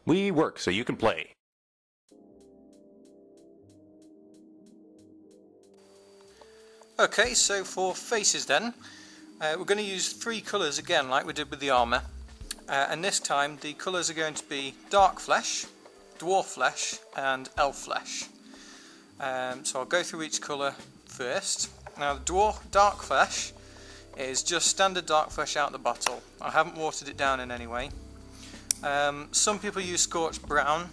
We work so you can play. Okay, so for faces then, we're going to use 3 colours again like we did with the armour, and this time the colours are going to be Dark Flesh, Dwarf Flesh and Elf Flesh. So I'll go through each colour first. Now the Dwarf Dark Flesh is just standard dark flesh out of the bottle. I haven't watered it down in any way. Some people use scorched brown.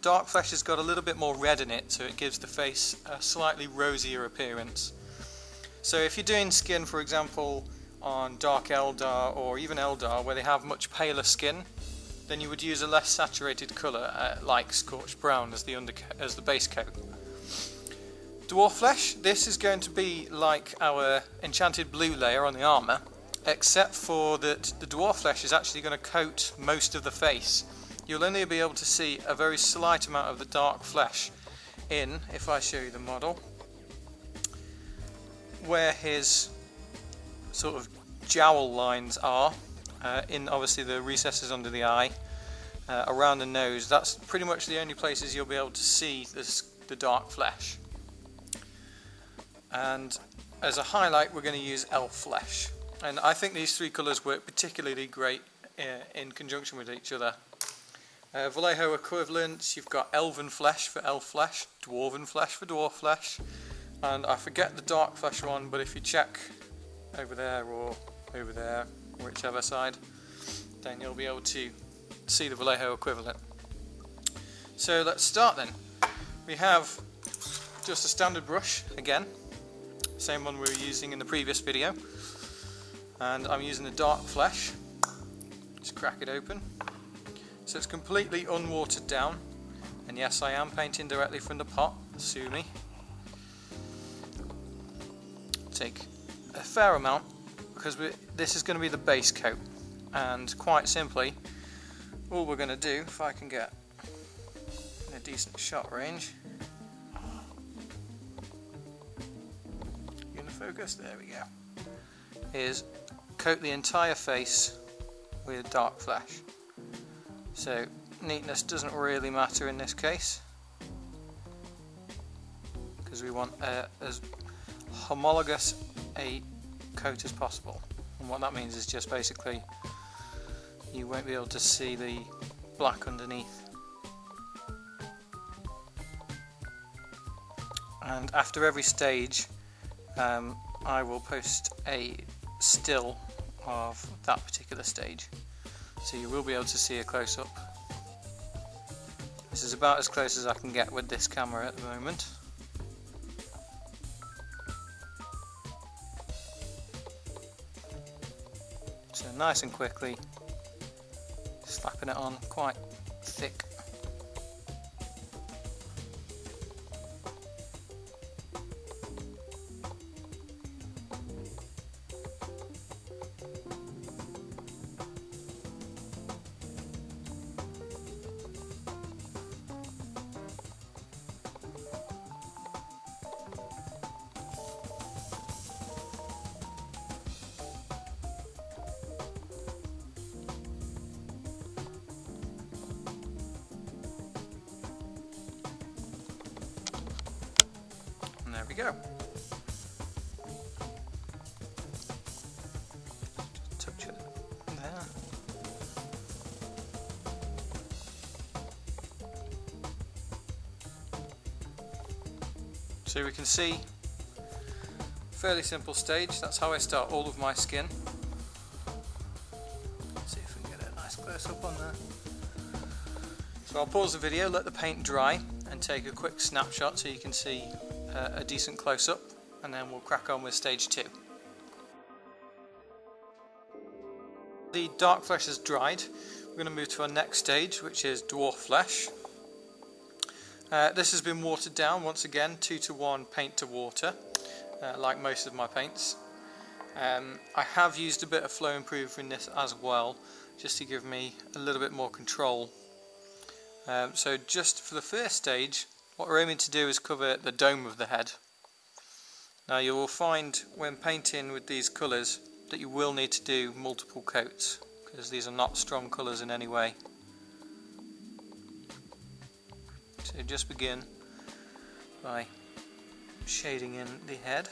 Dark flesh has got a little bit more red in it, so it gives the face a slightly rosier appearance. So if you're doing skin, for example, on Dark Eldar or even Eldar, where they have much paler skin, then you would use a less saturated colour, like scorched brown as the base coat. Dwarf Flesh, this is going to be like our enchanted blue layer on the armour, except for that the Dwarf Flesh is actually going to coat most of the face. You'll only be able to see a very slight amount of the dark flesh in, if I show you the model, where his sort of jowl lines are, in obviously the recesses under the eye, around the nose. That's pretty much the only places you'll be able to see the dark flesh. And as a highlight, we're going to use Elf Flesh. And I think these 3 colours work particularly great in conjunction with each other. Vallejo equivalents, you've got Elven Flesh for Elf Flesh, Dwarven Flesh for Dwarf Flesh, and I forget the Dark Flesh one, but if you check over there or over there, whichever side, then you'll be able to see the Vallejo equivalent. So let's start then. We have just a standard brush again, same one we were using in the previous video, and I'm using the Dark Flesh. Just crack it open. So it's completely unwatered down, and yes, I am painting directly from the pot, sue me. Take a fair amount because this is going to be the base coat, and quite simply all we're going to do, if I can get in a decent shot range, focus, there we go, is coat the entire face with dark flesh. So neatness doesn't really matter in this case, because we want as homologous a coat as possible. And what that means is just basically you won't be able to see the black underneath. And after every stage, I will post a still of that particular stage, so you will be able to see a close-up. This is about as close as I can get with this camera at the moment. So nice and quickly, slapping it on quite thick. And there we go. Just touch it there. So we can see, fairly simple stage. That's how I start all of my skin. Let's see if we can get a nice close up on there. So I'll pause the video, let the paint dry, and take a quick snapshot so you can see a decent close-up, and then we'll crack on with stage 2. The dark flesh has dried. We're going to move to our next stage, which is Dwarf Flesh. This has been watered down once again, 2:1 paint to water, like most of my paints. I have used a bit of flow improver in this as well, just to give me a little bit more control. So just for the first stage, what we're aiming to do is cover the dome of the head. Now you will find when painting with these colours that you will need to do multiple coats, because these are not strong colours in any way. So just begin by shading in the head,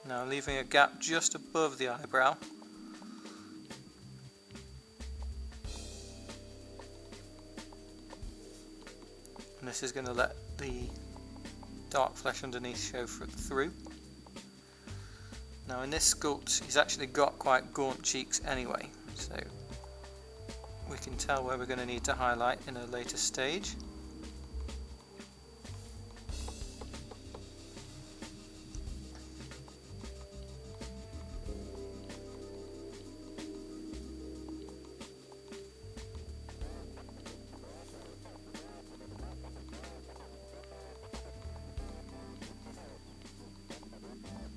now leaving a gap just above the eyebrow. And this is going to let the dark flesh underneath show through. Now in this sculpt he's actually got quite gaunt cheeks anyway, so we can tell where we're going to need to highlight in a later stage.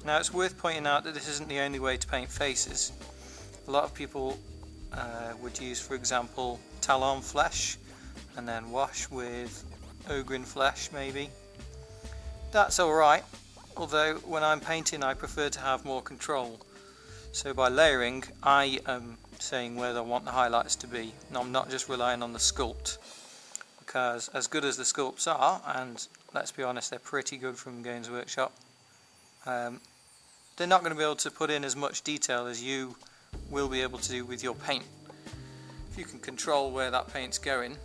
Now it's worth pointing out that this isn't the only way to paint faces. A lot of people would use, for example, Talon flesh and then wash with Ogrin flesh maybe. That's alright, although when I'm painting I prefer to have more control. So by layering I am saying where I want the highlights to be, and I'm not just relying on the sculpt. Because as good as the sculpts are, and let's be honest, they're pretty good from Games Workshop, they're not going to be able to put in as much detail as you will be able to do with your paint. If you can control where that paint's going,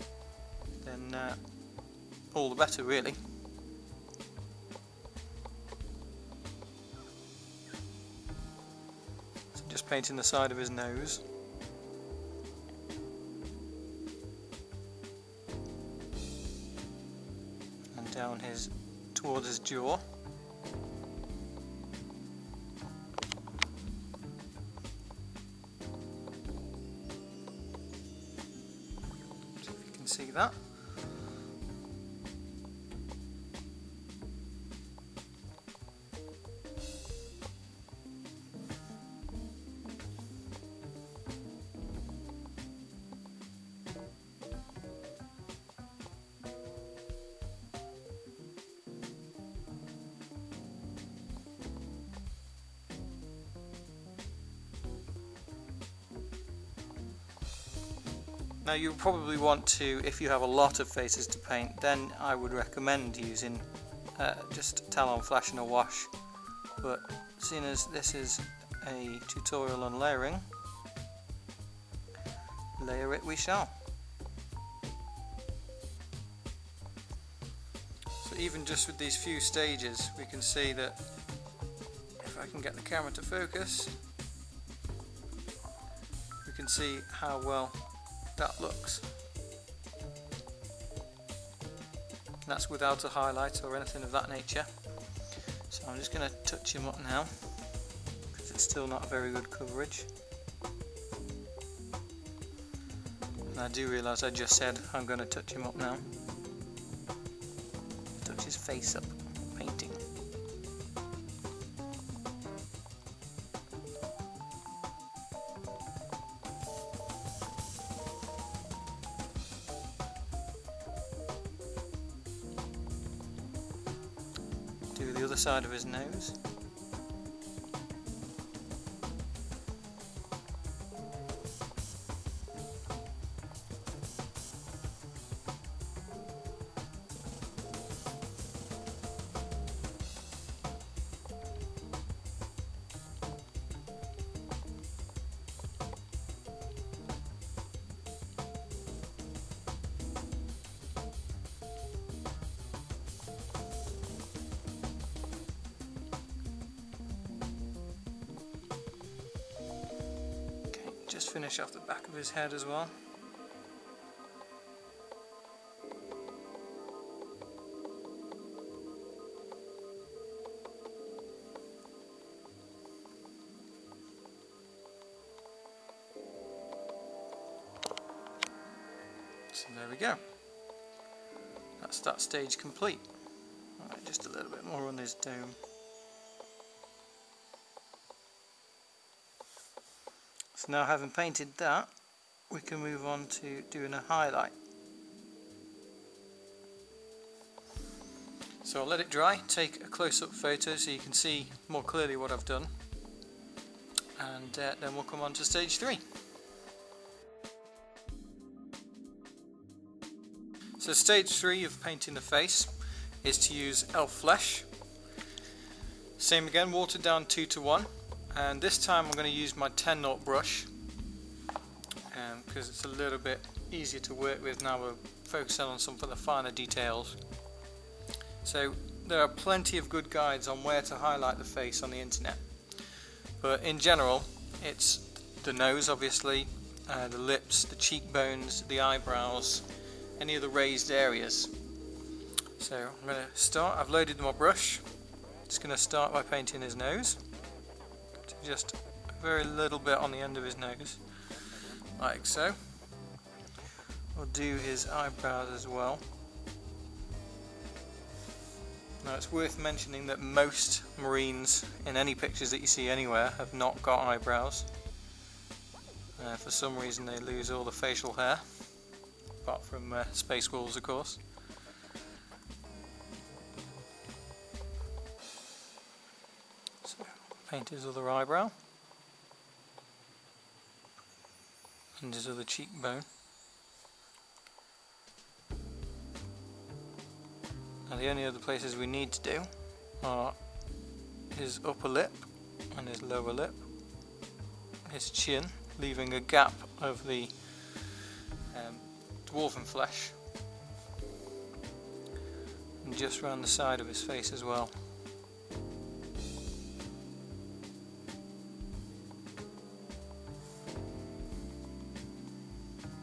then all the better really. So just painting the side of his nose. And down towards his jaw. See that? Now you probably want to, if you have a lot of faces to paint, then I would recommend using just Talon flesh and a wash, but seeing as this is a tutorial on layering, layer it we shall. So even just with these few stages we can see that, if I can get the camera to focus, we can see how well that looks. That's without a highlight or anything of that nature. So I'm just going to touch him up now, because it's still not a very good coverage. And I do realise I just said I'm going to touch him up now. Touch his face up, painting. Do the other side of his nose. Just finish off the back of his head as well. So there we go. That's that stage complete. Alright, just a little bit more on his dome. So now, having painted that, we can move on to doing a highlight. So I'll let it dry, take a close-up photo so you can see more clearly what I've done, and then we'll come on to stage 3. So stage 3 of painting the face is to use elf flesh. Same again, watered down 2:1, and this time I'm going to use my 10-0 brush because it's a little bit easier to work with now we're focusing on some of the finer details. So there are plenty of good guides on where to highlight the face on the internet, but in general it's the nose obviously, the lips, the cheekbones, the eyebrows, any of the raised areas. So I'm going to start, I've loaded my brush, just going to start by painting his nose, so just a very little bit on the end of his nose, like so. We'll do his eyebrows as well. Now it's worth mentioning that most Marines in any pictures that you see anywhere have not got eyebrows. For some reason they lose all the facial hair, apart from Space Wolves of course. So paint his other eyebrow and his other cheekbone. Now the only other places we need to do are his upper lip and his lower lip, his chin, leaving a gap of the dwarven flesh, and just round the side of his face as well.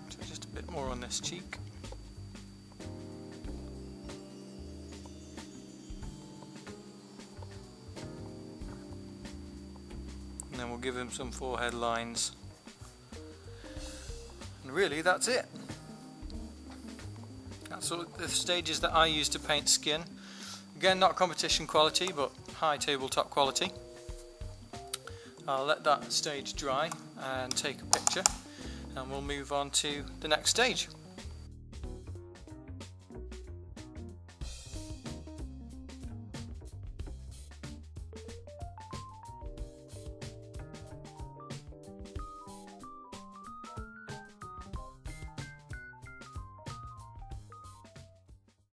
So just a bit more on this cheek. And then we'll give him some forehead lines. And really that's it. That's all the stages that I use to paint skin. Again, not competition quality, but high tabletop quality. I'll let that stage dry and take a picture, and we'll move on to the next stage.